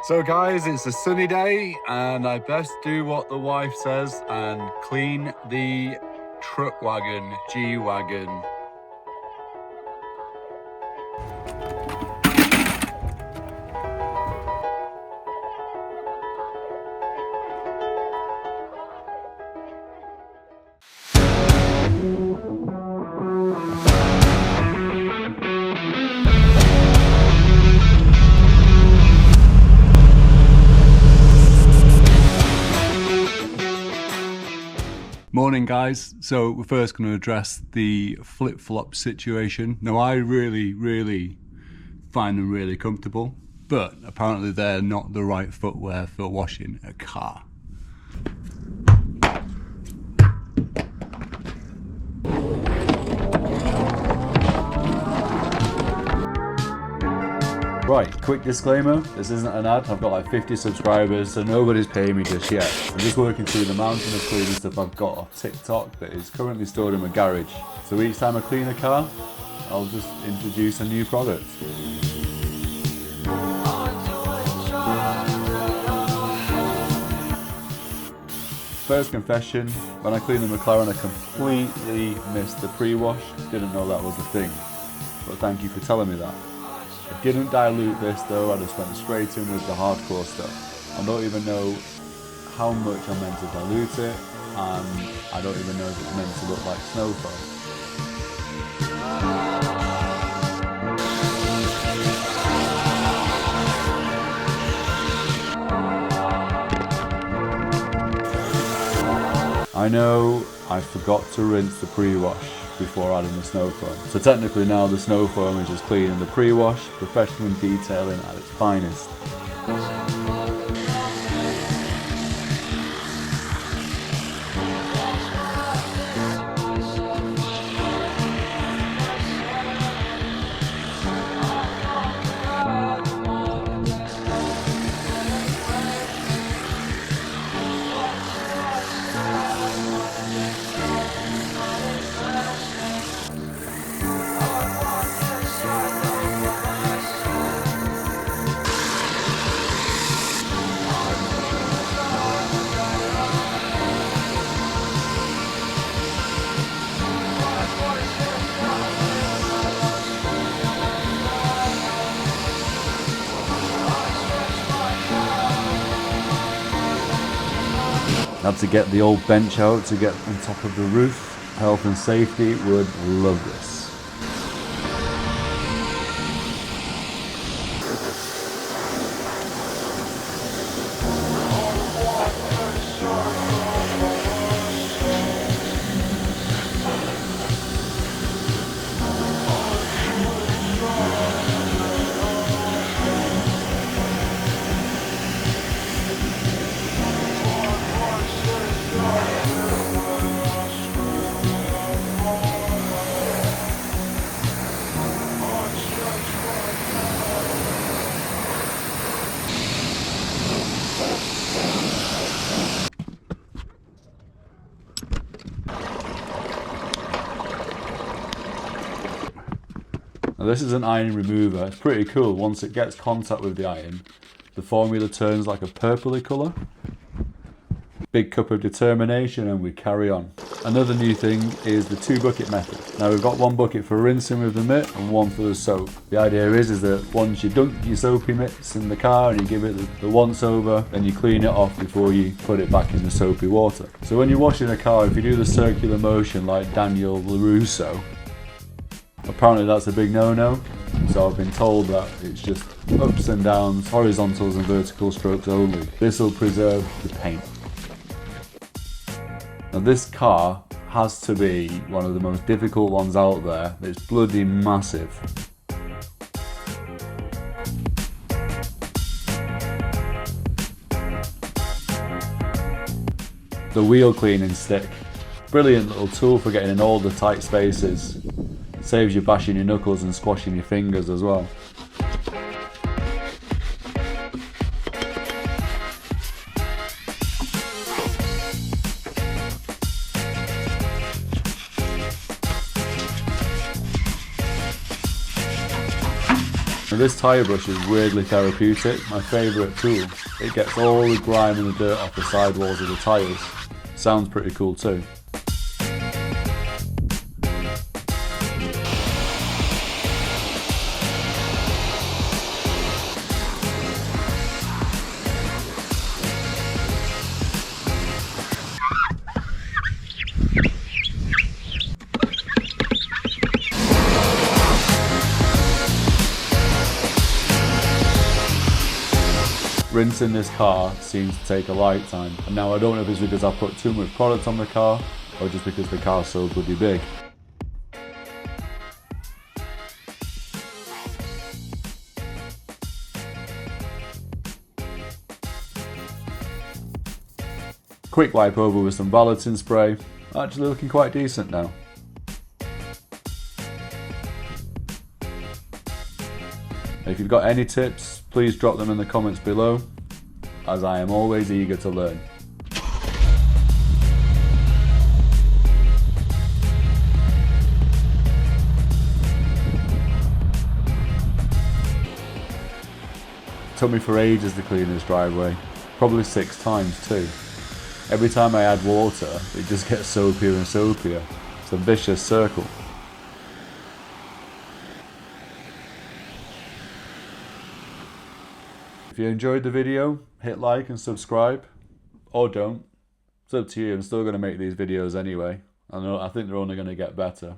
So guys, it's a sunny day and I best do what the wife says and clean the truck wagon, G-Wagon. Morning guys, so we're first going to address the flip-flop situation. Now I really find them really comfortable, but apparently they're not the right footwear for washing a car. Right, quick disclaimer, this isn't an ad, I've got like 50 subscribers, so nobody's paying me just yet. I'm just working through the mountain of cleaning stuff I've got off TikTok that is currently stored in my garage. So each time I clean a car, I'll just introduce a new product. First confession, when I cleaned the Mclaren I completely missed the pre-wash, didn't know that was a thing, but thank you for telling me that. I didn't dilute this though, I just went straight in with the hardcore stuff. I don't even know how much I'm meant to dilute it, and I don't even know if it's meant to look like snow foam. I know I forgot to rinse the pre-wash before adding the snow foam. So technically now the snow foam is just clean in the pre-wash, professional detailing at its finest. Had to get the old bench out to get on top of the roof. Health and safety would love this. Now this is an iron remover. It's pretty cool. Once it gets contact with the iron, the formula turns like a purpley colour. Big cup of determination and we carry on. Another new thing is the 2-bucket method. Now we've got 1 bucket for rinsing with the mitt and 1 for the soap. The idea is that once you dunk your soapy mitts in the car and you give it the once over, then you clean it off before you put it back in the soapy water. So when you're washing a car, if you do the circular motion like Daniel LaRusso, apparently that's a big no-no. So I've been told that it's just ups and downs, horizontals and vertical strokes only. This will preserve the paint. Now this car has to be one of the most difficult ones out there. It's bloody massive. The wheel cleaning stick. Brilliant little tool for getting in all the tight spaces. Saves you bashing your knuckles and squashing your fingers as well. Now this tyre brush is weirdly therapeutic, my favourite tool. It gets all the grime and the dirt off the sidewalls of the tyres. Sounds pretty cool too. Rinsing this car seems to take a lifetime, and now I don't know if it's because I put too much product on the car or just because the car's so bloody big. Quick wipe over with some valeting spray, actually looking quite decent now. If you've got any tips, please drop them in the comments below, as I am always eager to learn. It took me for ages to clean this driveway, probably 6 times too. Every time I add water, it just gets soapier and soapier. It's a vicious circle. If you enjoyed the video, hit like and subscribe, or don't. It's up to you, I'm still going to make these videos anyway. I think they're only going to get better.